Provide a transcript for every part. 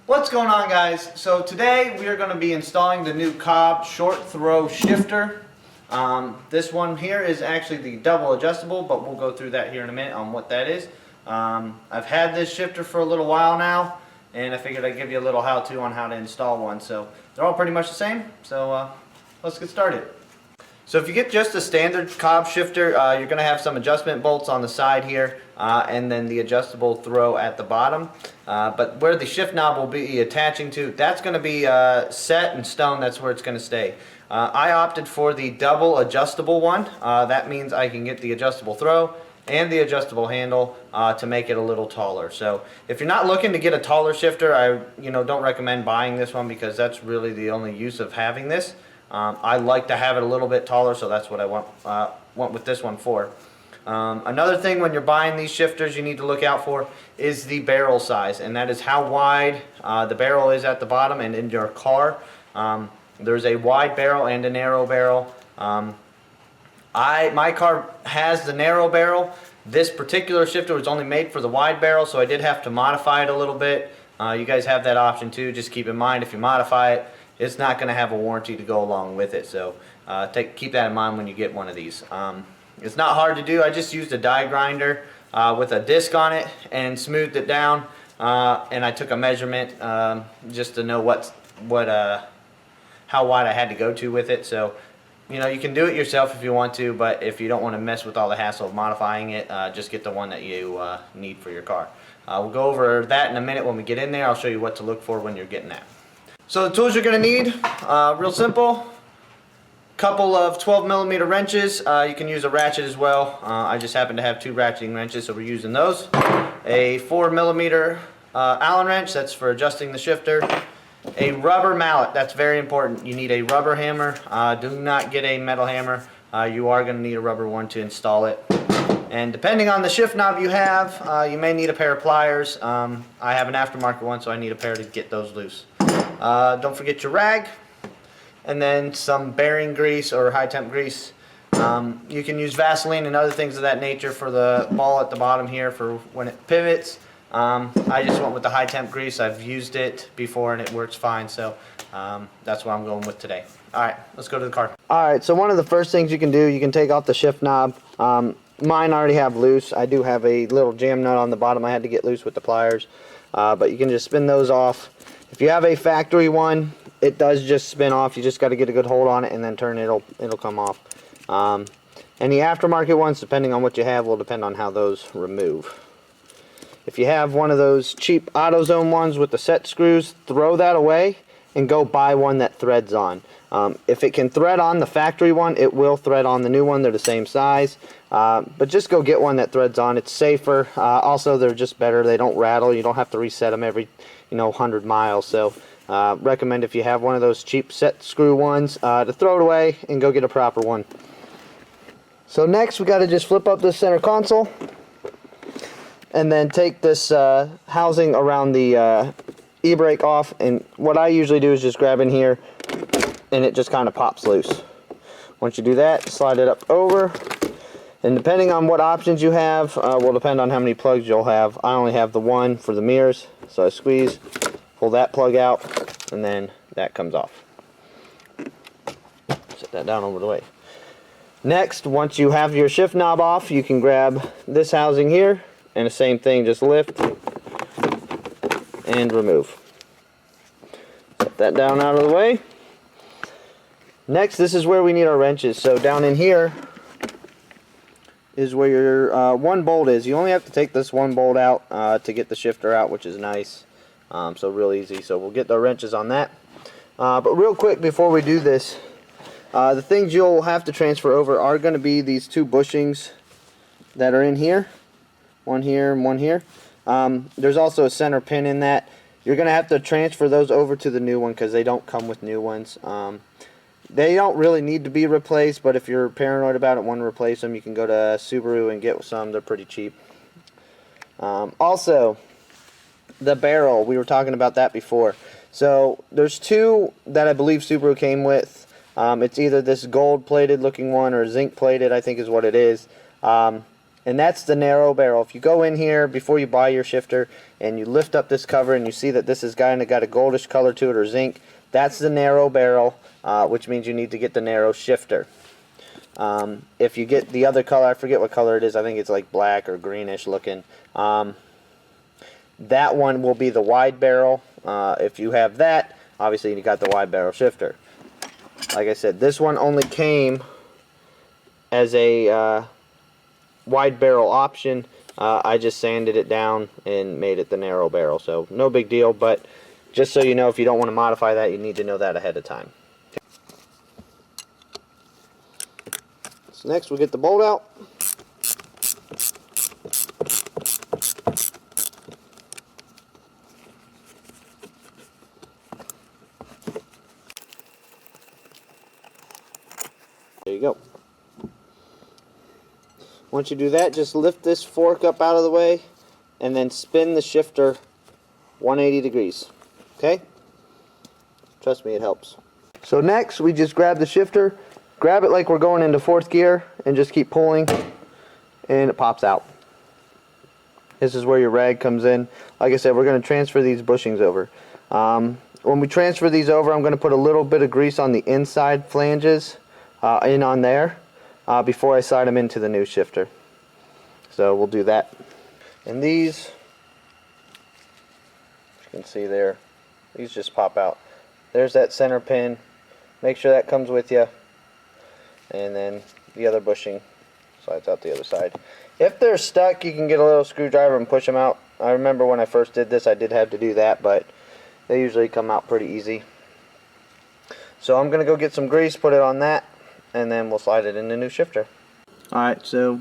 What's going on, guys? So today we are going to be installing the new COBB short throw shifter. This one here is actually the double adjustable, but we'll go through that here in a minute on what that is. I've had this shifter for a little while now, and I figured I'd give you a little how-to on how to install one. So they're all pretty much the same, so let's get started. So if you get just a standard COBB shifter, you're going to have some adjustment bolts on the side here, and then the adjustable throw at the bottom. But where the shift knob will be attaching to, that's going to be set in stone. That's where it's going to stay. I opted for the double adjustable one. That means I can get the adjustable throw and the adjustable handle to make it a little taller. So if you're not looking to get a taller shifter, I don't recommend buying this one, because that's really the only use of having this. I like to have it a little bit taller, so that's what I went with this one for. Another thing when you're buying these shifters you need to look out for is the barrel size, and that is how wide the barrel is at the bottom and in your car. There's a wide barrel and a narrow barrel. My car has the narrow barrel. This particular shifter was only made for the wide barrel, so I did have to modify it a little bit. You guys have that option too. Just keep in mind, if you modify it, it's not going to have a warranty to go along with it, so keep that in mind when you get one of these. It's not hard to do. I just used a die grinder with a disc on it and smoothed it down, and I took a measurement just to know how wide I had to go to with it. So you can do it yourself if you want to, but if you don't want to mess with all the hassle of modifying it, just get the one that you need for your car. We'll go over that in a minute when we get in there. I'll show you what to look for when you're getting that. So the tools you're going to need, real simple, couple of 12mm wrenches. You can use a ratchet as well. I just happen to have two ratcheting wrenches, so we're using those. A 4mm Allen wrench, that's for adjusting the shifter. A rubber mallet, that's very important. You need a rubber hammer. Do not get a metal hammer. You are going to need a rubber one to install it. And depending on the shift knob you have, you may need a pair of pliers. I have an aftermarket one, so I need a pair to get those loose. Don't forget your rag, and then some bearing grease or high temp grease. You can use Vaseline and other things of that nature for the ball at the bottom here for when it pivots. I just went with the high temp grease. I've used it before and it works fine, so that's what I'm going with today. Alright, let's go to the car. Alright, so one of the first things you can do, you can take off the shift knob. Mine already have loose. I do have a little jam nut on the bottom I had to get loose with the pliers, but you can just spin those off. If you have a factory one, it does just spin off. You just got to get a good hold on it and then turn it, it'll come off. And the aftermarket ones, depending on what you have, will depend on how those remove. If you have one of those cheap AutoZone ones with the set screws, throw that away and go buy one that threads on. If it can thread on the factory one, it will thread on the new one. They're the same size. But just go get one that threads on. It's safer. Also, they're just better. They don't rattle. You don't have to reset them every 100 miles. So recommend, if you have one of those cheap set screw ones, to throw it away and go get a proper one. So next we got to just flip up this center console and then take this housing around the e-brake off, and what I usually do is just grab in here and it just kind of pops loose. Once you do that, slide it up over, and depending on what options you have will depend on how many plugs you'll have. I only have the one for the mirrors, so I squeeze, pull that plug out, and then that comes off. Set that down over the way. Next, once you have your shift knob off, you can grab this housing here, and the same thing, just lift and remove. Set that down out of the way. Next, this is where we need our wrenches. So down in here is where your one bolt is. You only have to take this one bolt out to get the shifter out, which is nice. So real easy. So we'll get the wrenches on that. But real quick before we do this, the things you'll have to transfer over are going to be these two bushings that are in here. One here and one here. There's also a center pin in that. You're going to have to transfer those over to the new one because they don't come with new ones. They don't really need to be replaced, but if you're paranoid about it, want to replace them, you can go to Subaru and get some. They're pretty cheap. Also, the barrel, we were talking about that before. So there's two that I believe Subaru came with. It's either this gold plated looking one or zinc plated, I think is what it is. and that's the narrow barrel. If you go in here before you buy your shifter and you lift up this cover and you see that this has kind of got a goldish color to it, or zinc, that's the narrow barrel, which means you need to get the narrow shifter. If you get the other color, I forget what color it is, I think it's like black or greenish looking, that one will be the wide barrel. If you have that, obviously you got the wide barrel shifter. Like I said, this one only came as a wide barrel option. I just sanded it down and made it the narrow barrel, so no big deal, but just so you know, if you don't want to modify that, you need to know that ahead of time. So next we'll get the bolt out. There you go. Once you do that, just lift this fork up out of the way and then spin the shifter 180 degrees. Okay? Trust me, it helps. So next, we just grab the shifter, grab it like we're going into 4th gear, and just keep pulling, and it pops out. This is where your rag comes in. Like I said, we're going to transfer these bushings over. When we transfer these over, I'm going to put a little bit of grease on the inside flanges, in on there, before I slide them into the new shifter. So we'll do that. And these, you can see there, these just pop out. There's that center pin. Make sure that comes with you. And then the other bushing slides out the other side. If they're stuck, you can get a little screwdriver and push them out. I remember when I first did this, I did have to do that, but they usually come out pretty easy. So I'm going to go get some grease, put it on that, and then we'll slide it in the new shifter. Alright, so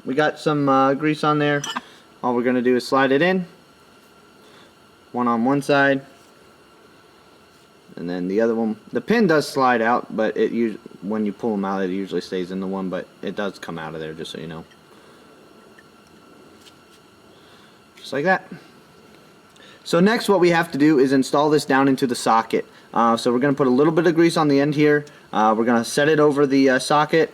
we got some grease on there. All we're going to do is slide it in. One on one side, and then the other one. The pin does slide out, but when you pull them out, it usually stays in the one, but it does come out of there, just so you know. Just like that. So next what we have to do is install this down into the socket. So we're going to put a little bit of grease on the end here. We're going to set it over the socket,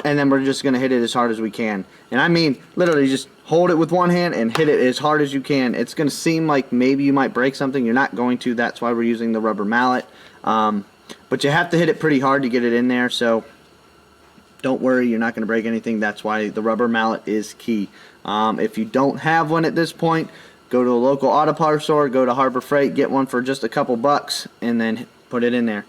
and then we're just going to hit it as hard as we can. And I mean, literally just hold it with one hand and hit it as hard as you can. It's going to seem like maybe you might break something. You're not going to. That's why we're using the rubber mallet. But you have to hit it pretty hard to get it in there, so don't worry, you're not going to break anything. That's why the rubber mallet is key. If you don't have one at this point, go to a local auto parts store, go to Harbor Freight, get one for just a couple bucks, and then put it in there.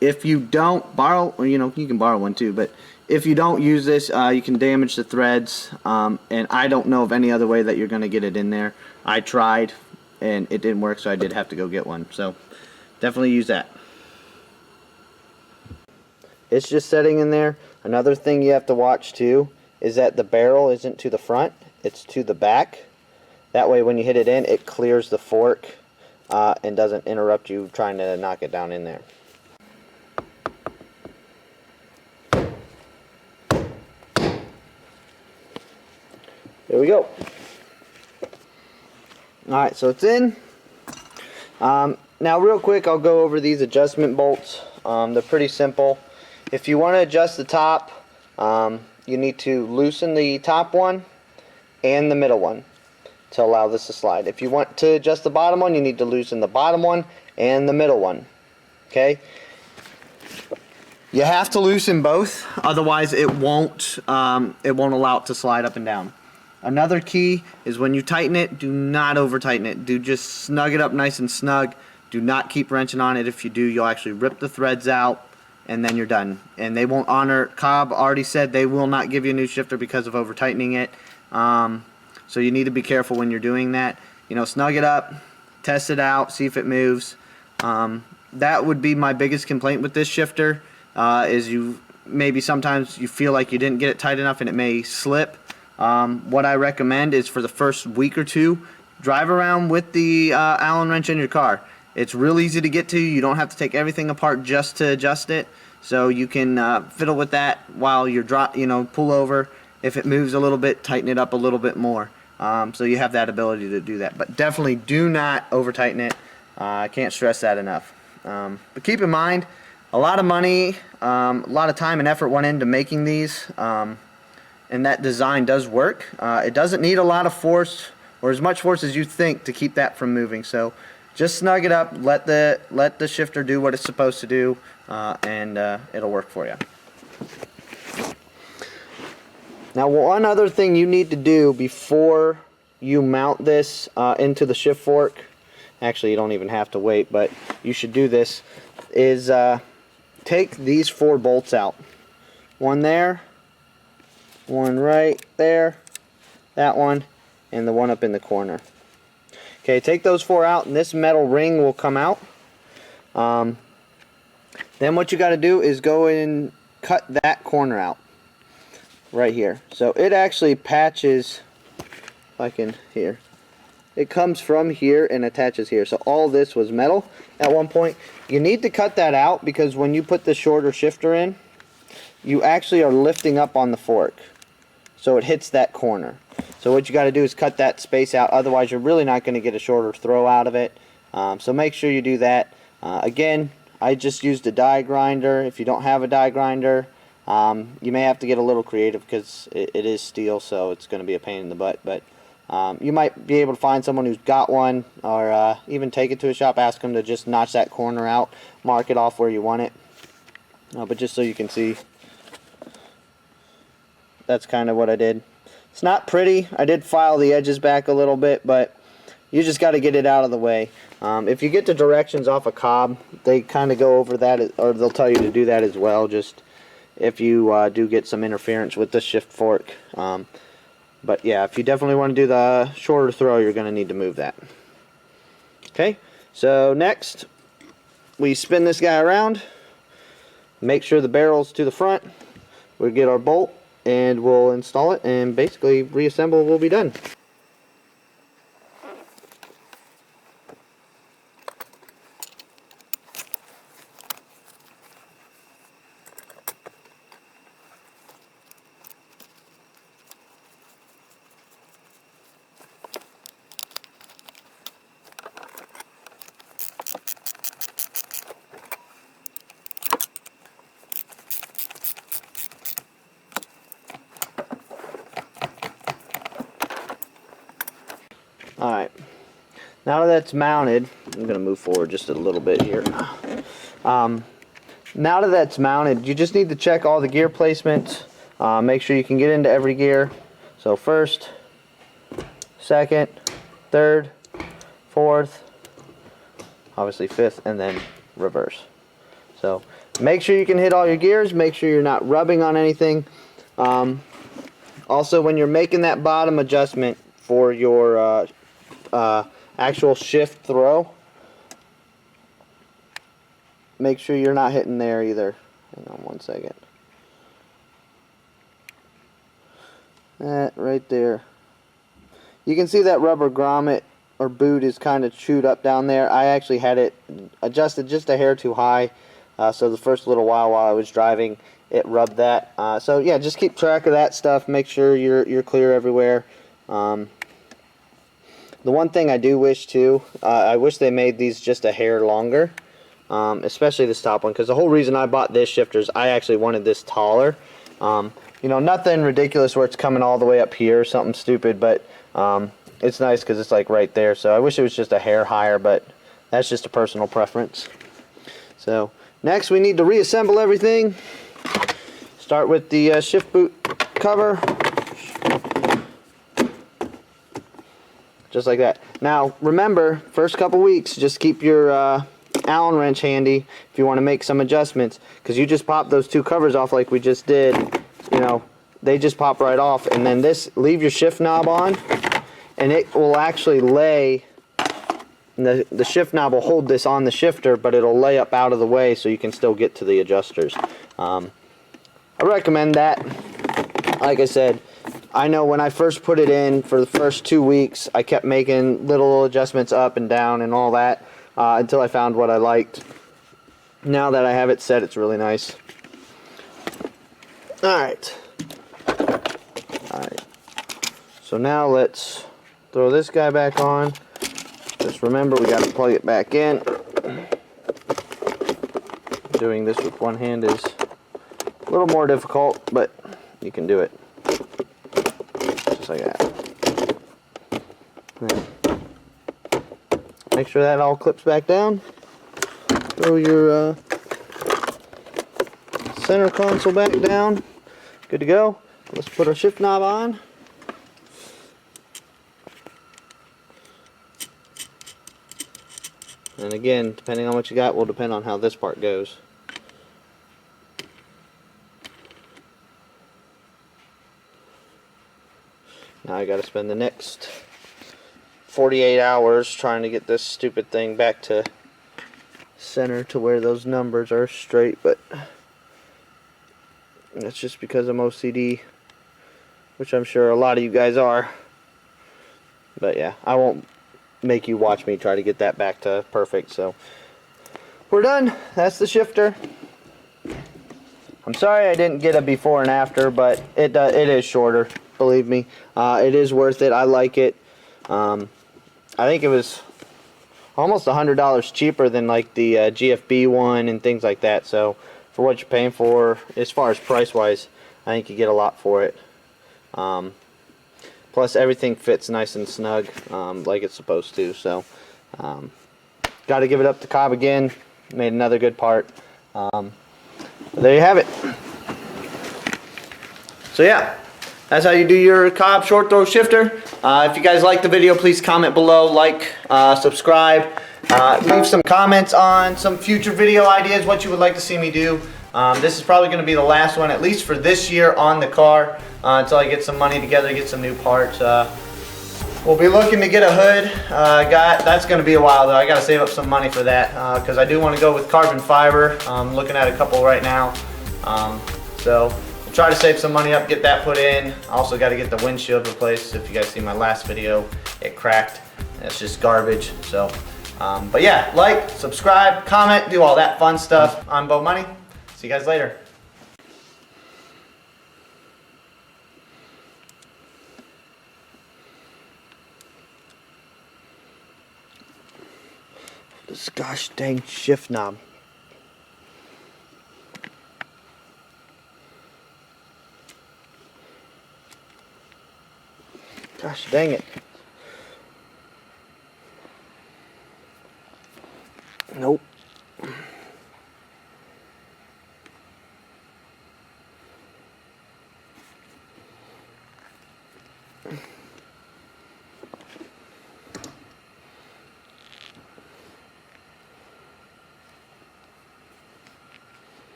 If you don't borrow, you can borrow one too, but if you don't use this, you can damage the threads, and I don't know of any other way that you're going to get it in there. I tried, and it didn't work, so I did have to go get one. So definitely use that. It's just setting in there. Another thing you have to watch too is that the barrel isn't to the front, it's to the back. That way when you hit it in, it clears the fork and doesn't interrupt you trying to knock it down in there. There we go. Alright, so it's in. Now real quick, I'll go over these adjustment bolts. They're pretty simple. If you want to adjust the top, you need to loosen the top one and the middle one to allow this to slide. If you want to adjust the bottom one, you need to loosen the bottom one and the middle one. Okay? You have to loosen both, otherwise it won't allow it to slide up and down. Another key is when you tighten it, do not over tighten it. Do just snug it up nice and snug. Do not keep wrenching on it. If you do, you'll actually rip the threads out, and then you're done. And they won't honor. COBB already said they will not give you a new shifter because of over tightening it. So you need to be careful when you're doing that. Snug it up, test it out, see if it moves. That would be my biggest complaint with this shifter, is maybe sometimes you feel like you didn't get it tight enough and it may slip. What I recommend is for the first week or two, drive around with the Allen wrench in your car. It's real easy to get to. You don't have to take everything apart just to adjust it. So you can fiddle with that while you're pull over. If it moves a little bit, tighten it up a little bit more. So you have that ability to do that. But definitely do not over tighten it. I can't stress that enough. But keep in mind, a lot of money, a lot of time and effort went into making these. and that design does work. It doesn't need a lot of force or as much force as you think to keep that from moving. So just snug it up, let the shifter do what it's supposed to do, and it'll work for you. Now, one other thing you need to do before you mount this into the shift fork, actually you don't even have to wait, but you should do this, is take these 4 bolts out. One there, one right there, that one, and the one up in the corner. Okay, take those 4 out and this metal ring will come out. Then what you got to do is go and cut that corner out right here. So it actually patches, if I can, here. It comes from here and attaches here. So all this was metal at one point. You need to cut that out because when you put the shorter shifter in, you actually are lifting up on the fork. So it hits that corner. So what you got to do is cut that space out. Otherwise you're really not going to get a shorter throw out of it. So make sure you do that. Again, I just used a die grinder. If you don't have a die grinder, you may have to get a little creative because it is steel, so it's going to be a pain in the butt. But you might be able to find someone who's got one, or even take it to a shop, ask them to just notch that corner out, mark it off where you want it. But just so you can see, that's kind of what I did. It's not pretty. I did file the edges back a little bit, but you just got to get it out of the way. If you get the directions off a COBB, they kind of go over that, or they'll tell you to do that as well, just if you do get some interference with the shift fork. But yeah, if you definitely want to do the shorter throw, you're going to need to move that. Okay, so next we spin this guy around, make sure the barrel's to the front. We'll get our bolt and we'll install it, and basically reassemble will be done. Alright, now that that's mounted, I'm going to move forward just a little bit here. Now that that's mounted, you just need to check all the gear placements, make sure you can get into every gear. So first, second, third, fourth, obviously fifth, and then reverse. So make sure you can hit all your gears, make sure you're not rubbing on anything. Also, when you're making that bottom adjustment for your actual shift throw, make sure you're not hitting there either. Hang on one second. That right there. You can see that rubber grommet or boot is kind of chewed up down there. I actually had it adjusted just a hair too high, so the first little while I was driving, it rubbed that. So yeah, just keep track of that stuff. Make sure you're clear everywhere. The one thing I do wish too, I wish they made these just a hair longer, especially this top one, because the whole reason I bought this shifter is I actually wanted this taller. You know, nothing ridiculous where it's coming all the way up here or something stupid, but it's nice because it's like right there. So I wish it was just a hair higher, but that's just a personal preference. So next we need to reassemble everything. Start with the shift boot cover. Just like that. Now remember, first couple weeks, just keep your Allen wrench handy if you want to make some adjustments, because you just pop those 2 covers off like we just did. You know, they just pop right off, and then this, leave your shift knob on, and it will actually lay. The shift knob will hold this on the shifter, but it'll lay up out of the way so you can still get to the adjusters. I recommend that. Like I said, I know when I first put it in, for the first 2 weeks, I kept making little adjustments up and down and all that until I found what I liked. Now that I have it set, it's really nice. Alright. So now let's throw this guy back on. Just remember, we got to plug it back in. Doing this with one hand is a little more difficult, but you can do it. I got? Make sure that all clips back down. Throw your center console back down. Good to go. Let's put our shift knob on. And again, depending on what you got will depend on how this part goes. Now I gotta spend the next 48 hours trying to get this stupid thing back to center to where those numbers are straight, but that's just because I'm OCD, which I'm sure a lot of you guys are. But yeah, I won't make you watch me try to get that back to perfect. So we're done. That's the shifter. I'm sorry I didn't get a before and after, but it is shorter, believe me. It is worth it. I like it. I think it was almost $100 cheaper than like the GFB one and things like that. So for what you're paying for, as far as price wise, I think you get a lot for it. Plus everything fits nice and snug, like it's supposed to. So got to give it up to COBB again. Made another good part. There you have it. So yeah, that's how you do your COBB short throw shifter. If you guys like the video, please comment below, like, subscribe, leave some comments on some future video ideas, what you would like to see me do. This is probably going to be the last one, at least for this year, on the car, until I get some money together, get some new parts. We'll be looking to get a hood. That's going to be a while though. I got to save up some money for that, because I do want to go with carbon fiber. I'm looking at a couple right now. So we'll try to save some money up, get that put in. Also got to get the windshield replaced. If you guys see my last video, it cracked. It's just garbage. So, but yeah, like, subscribe, comment, do all that fun stuff. I'm Bo Money. See you guys later. This gosh dang shift knob. Gosh dang it. Nope.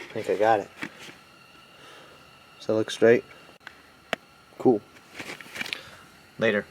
I think I got it. Does that look straight? Cool. Later.